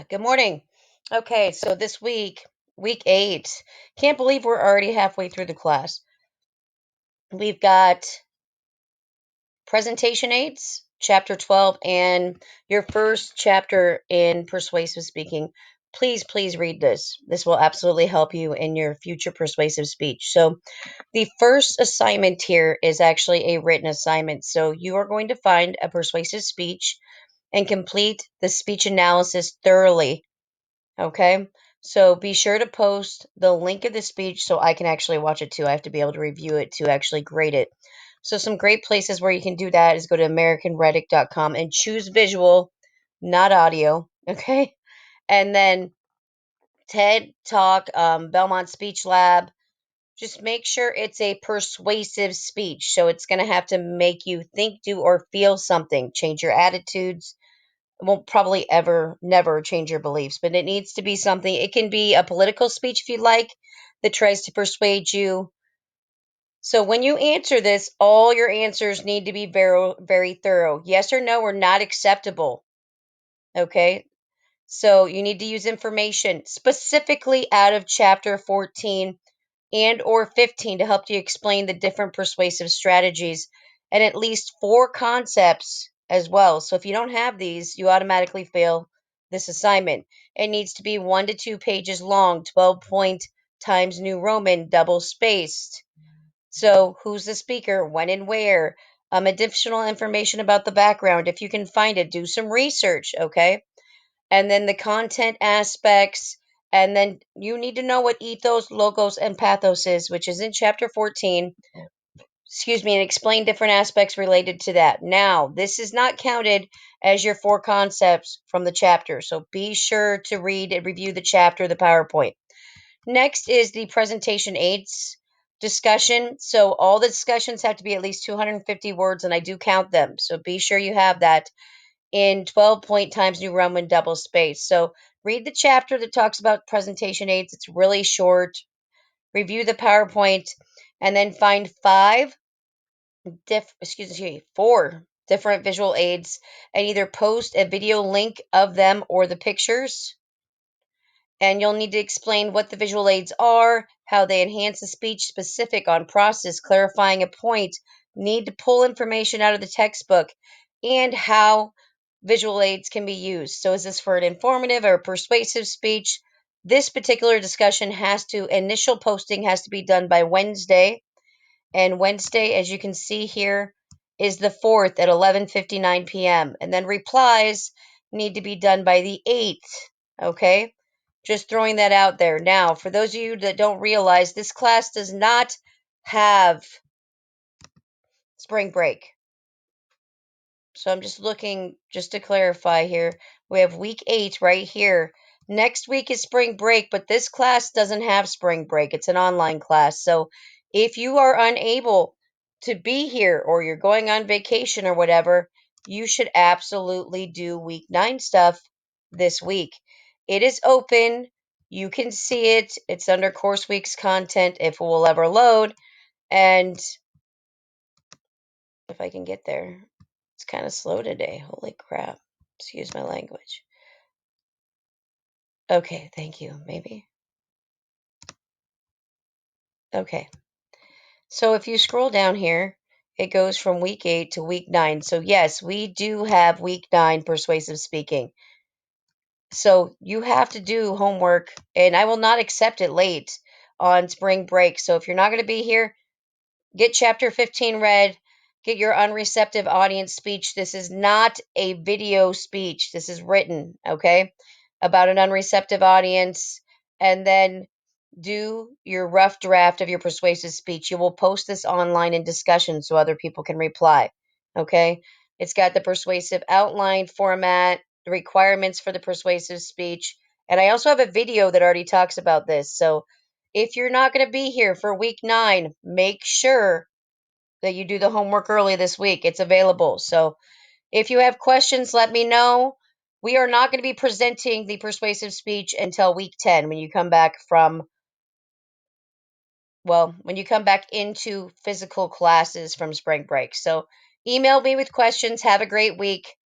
Good morning. Okay, so this week, week 8, can't believe we're already halfway through the class. We've got presentation aids, chapter 12, and your first chapter in persuasive speaking. Please read this. This will absolutely help you in your future persuasive speech. So, the first assignment here is actually a written assignment. So, you are going to find a persuasive speech and complete the speech analysis thoroughly. Okay. So be sure to post the link of the speech so I can actually watch it too. I have to be able to review it to actually grade it. So some great places where you can do that is go to americanredic.com and choose visual, not audio. Okay. And then TED Talk, Belmont Speech Lab. Just make sure it's a persuasive speech. So it's going to have to make you think, do, or feel something, change your attitudes, won't probably ever never change your beliefs, but it needs to be something. It can be a political speech if you like that tries to persuade you. So when you answer this, all your answers need to be very thorough. Yes or no are not acceptable. Okay? So you need to use information specifically out of chapter 14 and or 15 to help you explain the different persuasive strategies and at least four concepts as well. So if you don't have these, you automatically fail this assignment. It needs to be 1 to 2 pages long, 12 point times New Roman, double spaced. So who's the speaker, when and where? Additional information about the background. If you can find it, do some research, okay? And then the content aspects. And then you need to know what ethos, logos, and pathos is, which is in chapter 14. Excuse me, and explain different aspects related to that. Now, this is not counted as your four concepts from the chapter. So be sure to read and review the chapter, the PowerPoint. Next is the presentation aids discussion. So all the discussions have to be at least 250 words, and I do count them. So be sure you have that in 12 point times New Roman double space. So read the chapter that talks about presentation aids. It's really short. Review the PowerPoint and then find four different visual aids and either post a video link of them or the pictures. And you'll need to explain what the visual aids are, how they enhance the speech, specific on process, clarifying a point, need to pull information out of the textbook, and how visual aids can be used. So, is this for an informative or persuasive speech? This particular discussion initial posting has to be done by Wednesday. And Wednesday, as you can see here, is the 4th at 11:59 p.m. And then replies need to be done by the 8th. Okay? Just throwing that out there. Now, for those of you that don't realize, this class does not have spring break. So I'm just looking, just to clarify here, we have week 8 right here. Next week is spring break, but this class doesn't have spring break. It's an online class. So if you are unable to be here or you're going on vacation or whatever, you should absolutely do week 9 stuff this week. It is open. You can see it. It's under course week's content if it will ever load. And if I can get there. It's kind of slow today. Holy crap. Excuse my language. Okay, thank you. Maybe. Okay. So if you scroll down here, it goes from week 8 to week 9. So, yes, we do have week 9 persuasive speaking. So, you have to do homework, and I will not accept it late on spring break. So, if you're not going to be here, get chapter 15 read. Get your unreceptive audience speech. This is not a video speech. This is written, okay? About an unreceptive audience. And then do your rough draft of your persuasive speech. You will post this online in discussion so other people can reply, okay? It's got the persuasive outline format, the requirements for the persuasive speech. And I also have a video that already talks about this. So if you're not going to be here for week 9, make sure that you do the homework early this week. It's available. So if you have questions, let me know. We are not going to be presenting the persuasive speech until week 10 when you come back into physical classes from spring break. So email me with questions. Have a great week.